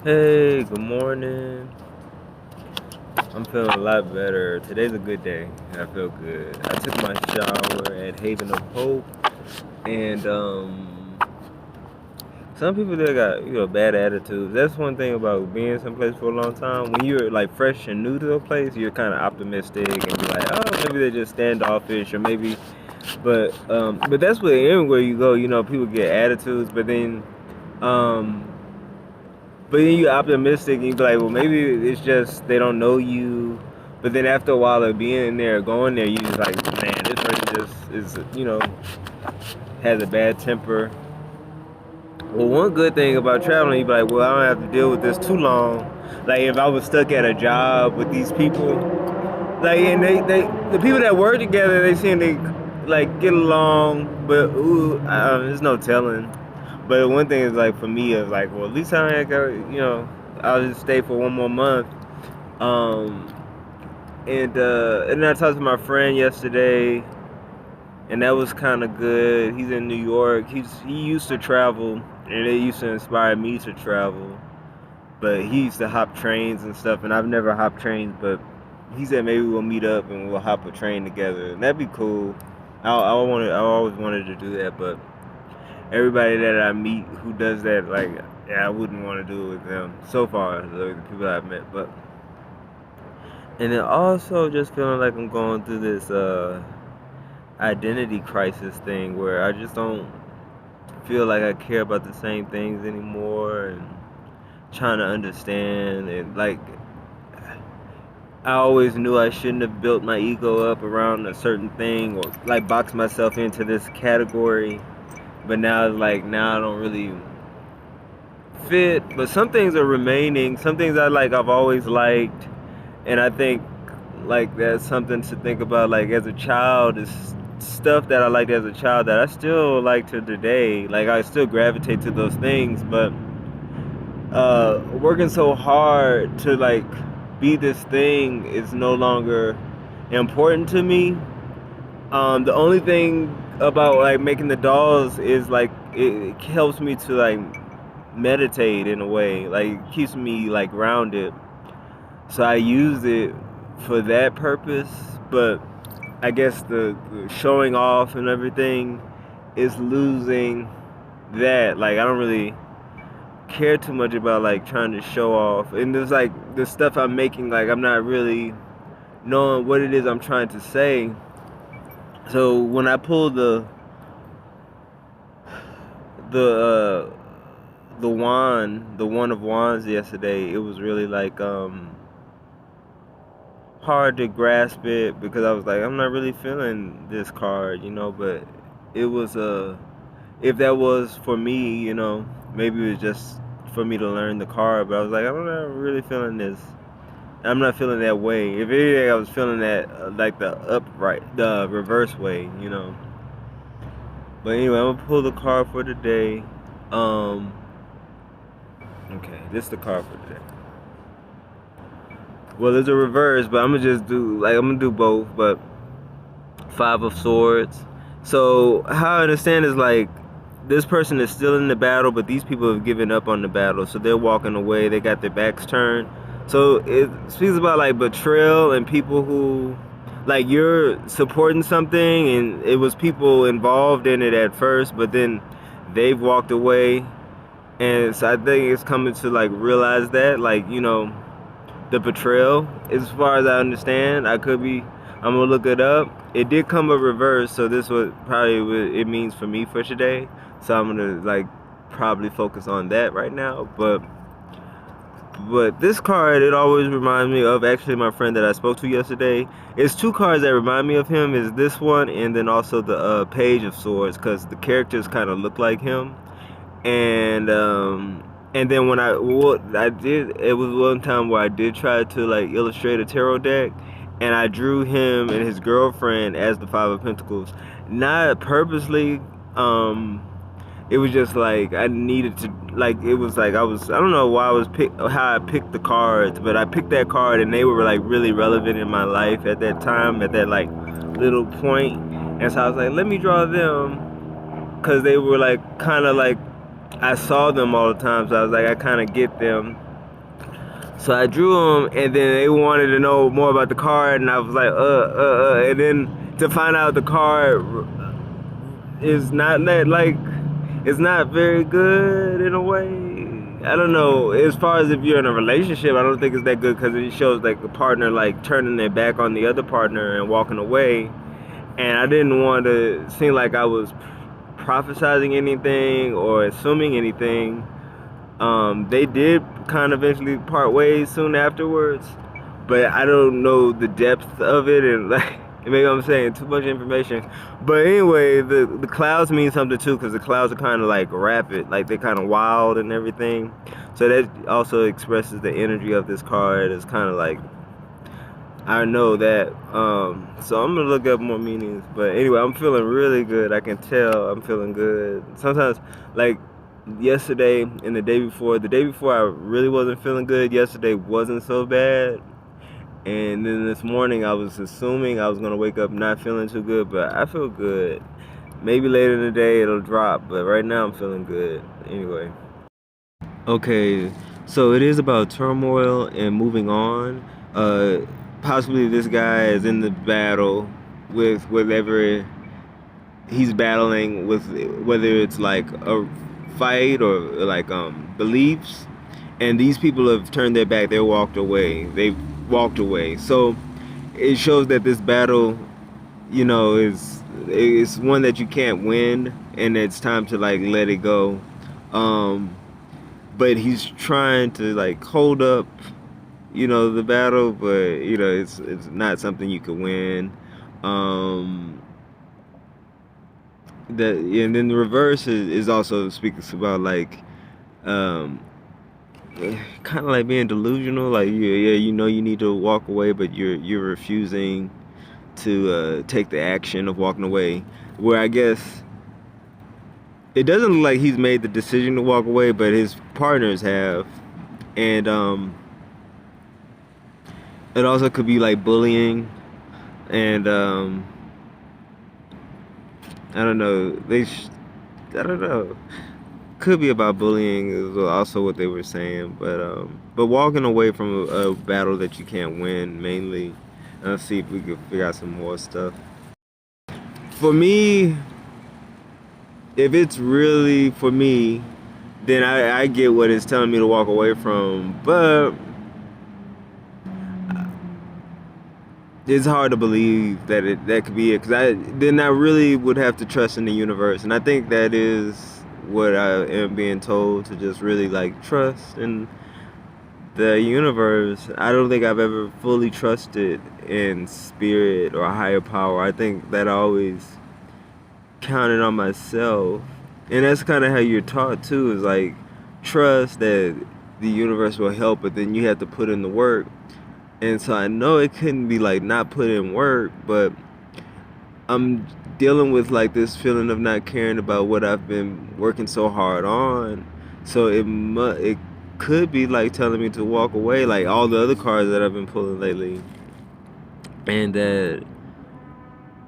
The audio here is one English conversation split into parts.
Hey, good morning. I'm feeling a lot better. Today's a good day. I feel good. I took my shower at Haven of Hope, and some people they got bad attitudes. That's one thing about being someplace for a long time. When you're like fresh and new to a place, you're kind of optimistic and be like, oh, maybe they're just standoffish, or maybe. But that's where everywhere you go, people get attitudes. Um, But then you're optimistic and you be like, well, maybe it's just they don't know you. But then after a while of being there, going there, you just like, man, this person just has a bad temper. Well, one good thing about traveling, you be like, well, I don't have to deal with this too long. Like if I was stuck at a job with these people, like and the people that work together, they seem to like get along, but there's no telling. But one thing is like for me is like, well, at least I ain't got, I'll just stay for one more month. Um, and then I talked to my friend yesterday, and that was kind of good. He's in New York. He used to travel, and it used to inspire me to travel. But he used to hop trains and stuff, and I've never hopped trains. But he said maybe we'll meet up and we'll hop a train together, and that'd be cool. I always wanted to do that, but everybody that I meet who does that, like, yeah, I wouldn't want to do it with them so far, the people I've met. But and then also just feeling like I'm going through this identity crisis thing where I just don't feel like I care about the same things anymore, and trying to understand, and like I always knew I shouldn't have built my ego up around a certain thing or like box myself into this category. But now it's like now I don't really fit, but some things are remaining. Some things I've always liked, and I think like that's something to think about. Like as a child, is stuff that I liked as a child that I still like to today. Like I still gravitate to those things, but working so hard to like be this thing is no longer important to me. The only thing about like making the dolls is like it helps me to like meditate in a way. Like it keeps me like grounded. So I use it for that purpose. But I guess the showing off and everything is losing that. Like I don't really care too much about like trying to show off. And there's like the stuff I'm making, like I'm not really knowing what it is I'm trying to say. So when I pull the the one of wands yesterday, it was really like hard to grasp it because I was like, I'm not really feeling this card, but it was if that was for me, maybe it was just for me to learn the card, but I was like, I'm not really feeling this. I'm not feeling that way. If anything, I was feeling that like the reverse way. But anyway, I'm gonna pull the card for today. Um, okay, this is the card for today. Well, there's a reverse, but I'm gonna do both. But Five of Swords. So how I understand is like this person is still in the battle, but these people have given up on the battle, so they're walking away. They got their backs turned. So it speaks about like betrayal and people who like you're supporting something and it was people involved in it at first, but then they've walked away. And so I think it's coming to like realize that like, the betrayal, as far as I understand. I'm gonna look it up. It did come a reverse, so this was probably what it means for me for today. So I'm gonna like probably focus on that right now. But this card, it always reminds me of actually my friend that I spoke to yesterday. It's two cards that remind me of him. Is this one and then also the Page of Swords, because the characters kind of look like him. And then when what I did, it was one time where I did try to like illustrate a tarot deck, and I drew him and his girlfriend as the Five of Pentacles, not purposely. It was just like I needed to, like it was like I don't know why how I picked the cards, but I picked that card and they were like really relevant in my life at that time, at that like little point. And so I was like, let me draw them, because they were like kind of like I saw them all the time, so I was like, I kind of get them. So I drew them, and then they wanted to know more about the card, and I was like, and then to find out the card is not that, like, it's not very good in a way. I don't know. As far as if you're in a relationship, I don't think it's that good because it shows like a partner like turning their back on the other partner and walking away. And I didn't want to seem like I was prophesizing anything or assuming anything. They did kind of eventually part ways soon afterwards, but I don't know the depth of it, and like maybe I'm saying too much information. But anyway, the clouds mean something too, because the clouds are kind of like rapid, like they're kind of wild and everything. So that also expresses the energy of this card. It's kind of like, I know that. So I'm gonna look up more meanings. But anyway, I'm feeling really good. I can tell I'm feeling good. Sometimes, like yesterday and the day before I really wasn't feeling good. Yesterday wasn't so bad. And then this morning I was assuming I was gonna wake up not feeling too good, but I feel good. Maybe later in the day it'll drop, but right now I'm feeling good. Anyway. Okay, so it is about turmoil and moving on. Uh, Possibly this guy is in the battle with whatever he's battling with, whether it's like a fight or like beliefs. And these people have turned their back. They walked away. They walked away. So it shows that this battle, is one that you can't win, and it's time to like let it go. Um, but he's trying to like hold up, the battle, but it's not something you can win. Um, and then the reverse is also speaking about like um, kind of like being delusional. Like you need to walk away, but you're refusing to take the action of walking away. Where I guess it doesn't look like he's made the decision to walk away, but his partners have, and it also could be like bullying, and I don't know. I don't know. Could be about bullying is also what they were saying, but walking away from a battle that you can't win mainly. Let's see if we can figure out some more stuff. For me, if it's really for me, then I get what it's telling me to walk away from, but it's hard to believe that that could be it, because then I really would have to trust in the universe, and I think that is what I am being told, to just really like trust in the universe. I don't think I've ever fully trusted in spirit or a higher power. I think that I always counted on myself, and that's kind of how you're taught too, is like trust that the universe will help, but then you have to put in the work. And so I know it couldn't be like not put in work, but I'm dealing with like this feeling of not caring about what I've been working so hard on. So it could be like telling me to walk away, like all the other cards that I've been pulling lately. And that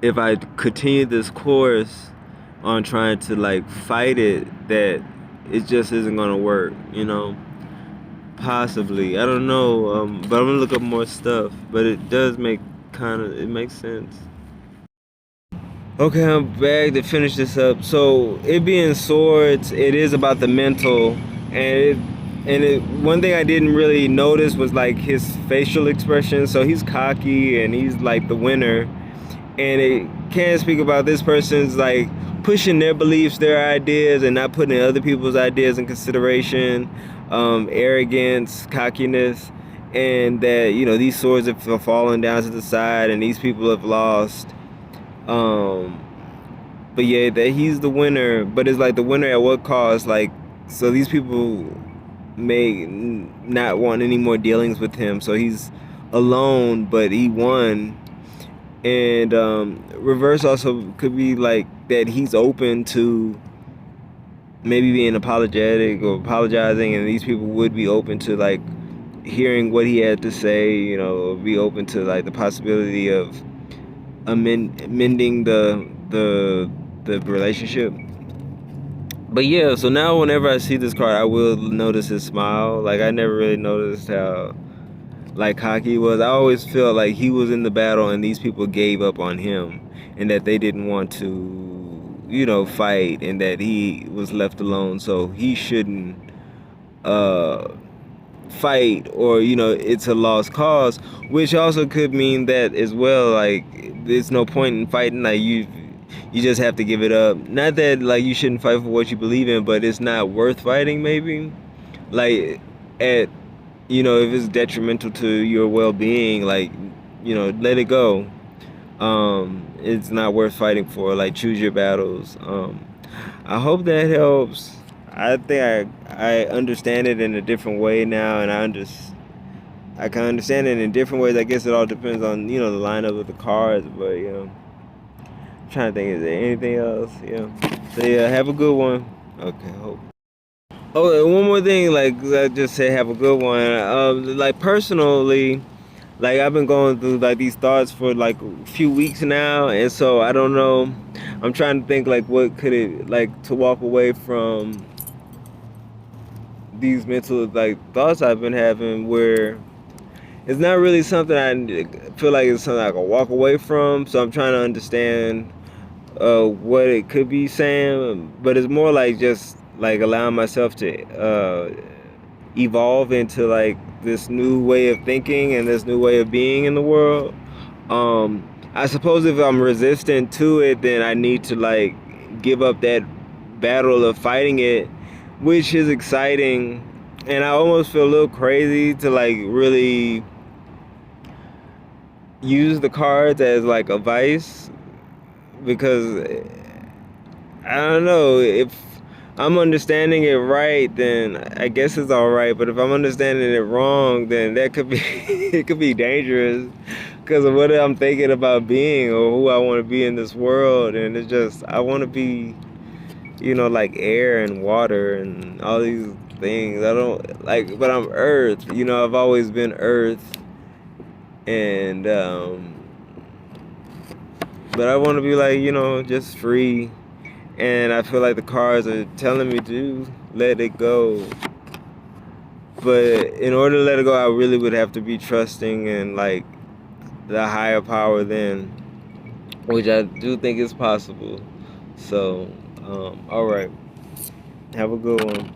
if I continue this course on trying to like fight it, that it just isn't gonna work. Possibly, I don't know, but I'm gonna look up more stuff. But it does it makes sense. Okay, I'm back to finish this up. So it being swords, it is about the mental, one thing I didn't really notice was like his facial expression. So he's cocky and he's like the winner, and it can speak about this person's like pushing their beliefs, their ideas, and not putting other people's ideas in consideration. Arrogance, cockiness, and that these swords have fallen down to the side, and these people have lost. But yeah, that he's the winner, but it's like the winner at what cost? Like, so these people may not want any more dealings with him, so he's alone, but he won. And reverse also could be like that he's open to maybe being apologetic or apologizing, and these people would be open to like hearing what he had to say, be open to like the possibility of amending the relationship. But yeah, so now whenever I see this card, I will notice his smile. Like I never really noticed how like cocky he was. I always felt like he was in the battle and these people gave up on him and that they didn't want to, fight, and that he was left alone. So he shouldn't uh fight, or it's a lost cause, which also could mean that as well. Like there's no point in fighting. Like you just have to give it up. Not that like you shouldn't fight for what you believe in, but it's not worth fighting maybe. Like at if it's detrimental to your well-being, like let it go. It's not worth fighting for. Like choose your battles. I hope that helps. I think I understand it in a different way now, and I can understand it in different ways. I guess it all depends on the lineup of the cards, but I'm trying to think, is there anything else? So yeah, have a good one. Okay, hope. Oh, and one more thing, like I just said, have a good one. Like personally, like I've been going through like these thoughts for like a few weeks now, and so I don't know. I'm trying to think like what could it like to walk away from these mental like thoughts I've been having, where it's not really something I feel like it's something I can walk away from. So I'm trying to understand what it could be saying, but it's more like just like allowing myself to evolve into like this new way of thinking and this new way of being in the world. I suppose if I'm resistant to it, then I need to like give up that battle of fighting it, which is exciting. And I almost feel a little crazy to like really use the cards as like a vice, because I don't know, if I'm understanding it right, then I guess it's all right. But if I'm understanding it wrong, then that could be it could be dangerous because of what I'm thinking about being or who I want to be in this world. And it's just I want to be, like air and water and all these things. I don't like, but I'm Earth. I've always been Earth, and but I want to be like just free. And I feel like the cards are telling me to let it go. But in order to let it go, I really would have to be trusting in like the higher power then, which I do think is possible. So, all right. Have a good one.